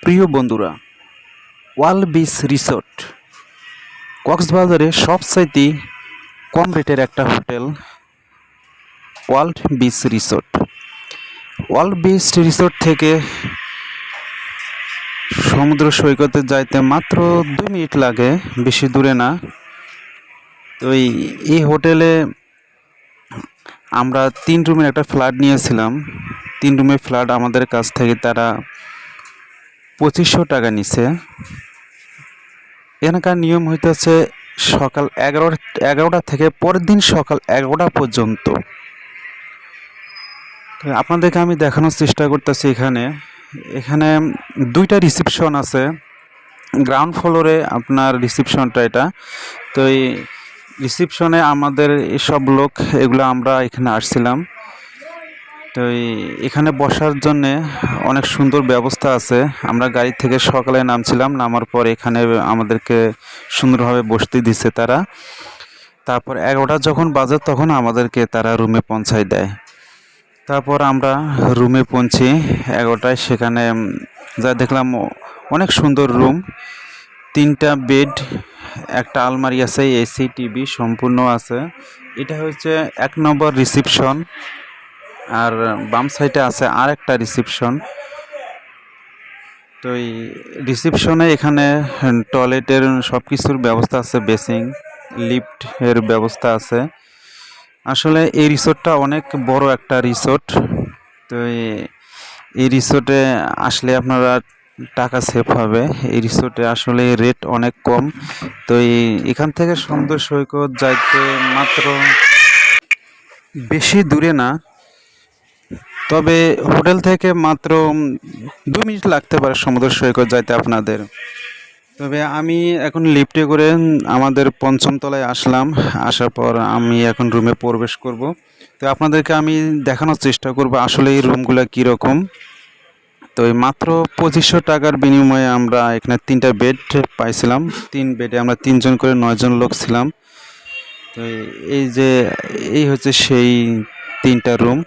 প্রিয় বন্ধুরা, world beach resort কক্সবাজারে সবচাইতে কম রেটের একটা hotel world beach resort. World beach resort থেকে সমুদ্র সৈকতে যাইতে মাত্র 2 মিনিট লাগে, বেশি দূরে না। তো এই হোটেলে আমরা 3 রুমের একটা ফ্ল্যাট নিয়েছিলাম। 3 রুমের ফ্ল্যাট আমাদের কাছ থেকে তারা 2500 টাকা নিছে। এখানকার নিয়ম হইতেছে সকাল 11টা থেকে পরের দিন সকাল 11টা পর্যন্ত। আপনাদেরকে আমি দেখানোর চেষ্টা করতেছি। এখানে 2টা রিসেপশন আছে। গ্রাউন্ড ফ্লোরে আপনার রিসেপশনটা এটা। তো এই রিসেপশনে আমাদের সব লোক এগুলো আমরা এখানে আসছিলাম। তো এখানে বসার জন্যে অনেক সুন্দর ব্যবস্থা আছে। আমরা গাড়ি থেকে সকালে নামছিলাম, নামার পর এখানে আমাদেরকে সুন্দরভাবে বসতে দিছে তারা। তারপর 11টা যখন বাজে তখন আমাদেরকে তারা রুমে পৌঁছায় দেয়। তারপর আমরা রুমে পৌঁছি 11টায়। সেখানে যা দেখলাম অনেক সুন্দর রুম, 3টা বেড, একটা আলমারি আছে, এসি টিভি সম্পূর্ণ আছে। এটা হচ্ছে 1 নম্বর রিসেপশন। আর বাম সাইডে আছে আর একটা রিসেপশন। তো এই রিসেপশনে এখানে টয়লেটের সব কিছুর ব্যবস্থা আছে, বেসিং, লিফটের ব্যবস্থা আছে। আসলে এই রিসোর্টটা অনেক বড় একটা রিসোর্ট। তো এই রিসোর্টে আসলে আপনারা টাকা সেভ হবে। এই রিসোর্টে আসলে রেট অনেক কম। তো এখান থেকে সমুদ্র সৈকত যাইতে মাত্র বেশি দূরে না, তবে হোটেল থেকে মাত্র 2 মিনিট লাগতে পারে সমুদ্র সৈকত যাইতে আপনাদের। তবে আমি এখন লিফটে করে আমাদের 5ম তলায় আসলাম। আসার পর আমি এখন রুমে প্রবেশ করব। তো আপনাদেরকে আমি দেখানোর চেষ্টা করব আসলে এই রুমগুলো কীরকম। তো মাত্র 2500 টাকার বিনিময়ে আমরা এখানে 3টা বেড পাইছিলাম। 3 বেডে আমরা 3 জন করে 9 জন লোক ছিলাম। তো এই হচ্ছে সেই 3টা রুম।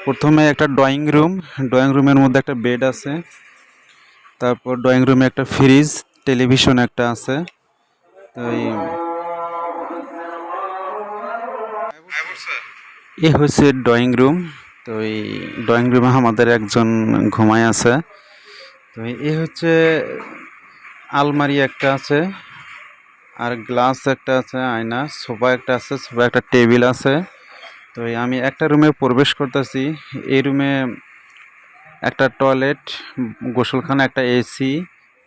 প্রথমে একটা ড্রয়িং রুমের মধ্যে একটা বেড আছে। তারপর ড্রয়িং রুমে একটা ফ্রিজ, টেলিভিশন একটা আছে। তো এই হচ্ছে ড্রয়িং রুম। তো এই ড্রয়িং রুমে আমাদের একজন ঘুমায় আছে। তো এই হচ্ছে আলমারি একটা আছে, আর গ্লাস একটা আছে, আয়না, সোফা একটা আছে, সোফা একটা টেবিল আছে। তো আমি একটা রুমে প্রবেশ করতেছি। এই রুমে একটা টয়লেট, গোসলখানা, একটা এসি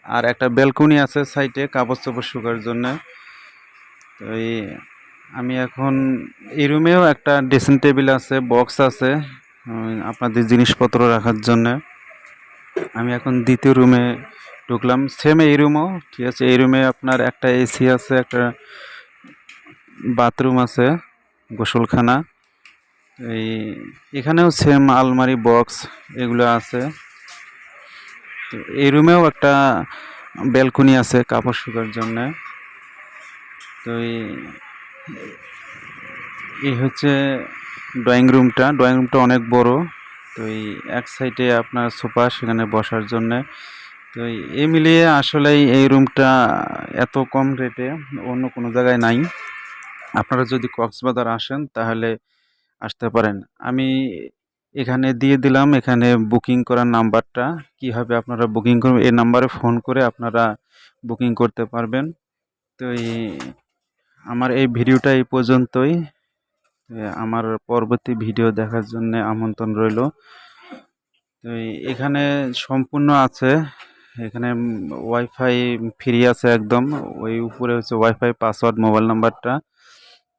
আর একটা ব্যালকনি আছে সাইডে কাপড় চোপড় শুকার জন্য। তো আমি এখন এই রুমেও একটা ড্রেসিং টেবিল আছে, বক্স আছে আপনাদের জিনিসপত্র রাখার জন্য। আমি এখন দ্বিতীয় রুমে ঢুকলাম। সেম এই রুমও ঠিক আছে। এই রুমে আপনার একটা এসি আছে, একটা বাথরুম আছে, গোসলখানা। এখানেও সেম আলমারি, বক্স এগুলো আছে। তো এই রুমেও একটা ব্যালকনি আছে কাপড় শুকার জন্য। তো এই হচ্ছে ড্রয়িং রুমটা অনেক বড়। তো এক সাইডে আপনার সোফা, সেখানে বসার জন্য। তো এই মিলিয়ে আসলে এই রুমটা এত কম রেটে অন্য কোনো জায়গায় নাই। আপনারা যদি কক্সবাজার আসেন তাহলে আসতে পারেন। আমি এখানে দিয়ে দিলাম এখানে বুকিং করার নাম্বারটা। কিভাবে আপনারা বুকিং করবেন, এই নাম্বারে ফোন করে আপনারা বুকিং করতে পারবেন। তো আমার এই ভিডিওটা এই পর্যন্তই। আমার পরবর্তী ভিডিও দেখার জন্য আমন্ত্রণ রইল। তো এখানে সম্পূর্ণ আছে। এখানে ওয়াইফাই ফ্রি আছে একদম। ওই উপরে হচ্ছে ওয়াইফাই পাসওয়ার্ড, মোবাইল নাম্বারটা।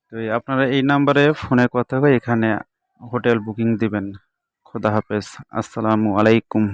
তো আপনারা এই নাম্বারে ফোনে কথা হয়ে এখানে হোটেল বুকিং দিবেন। খোদা হাফেজ, আসসালামু আলাইকুম।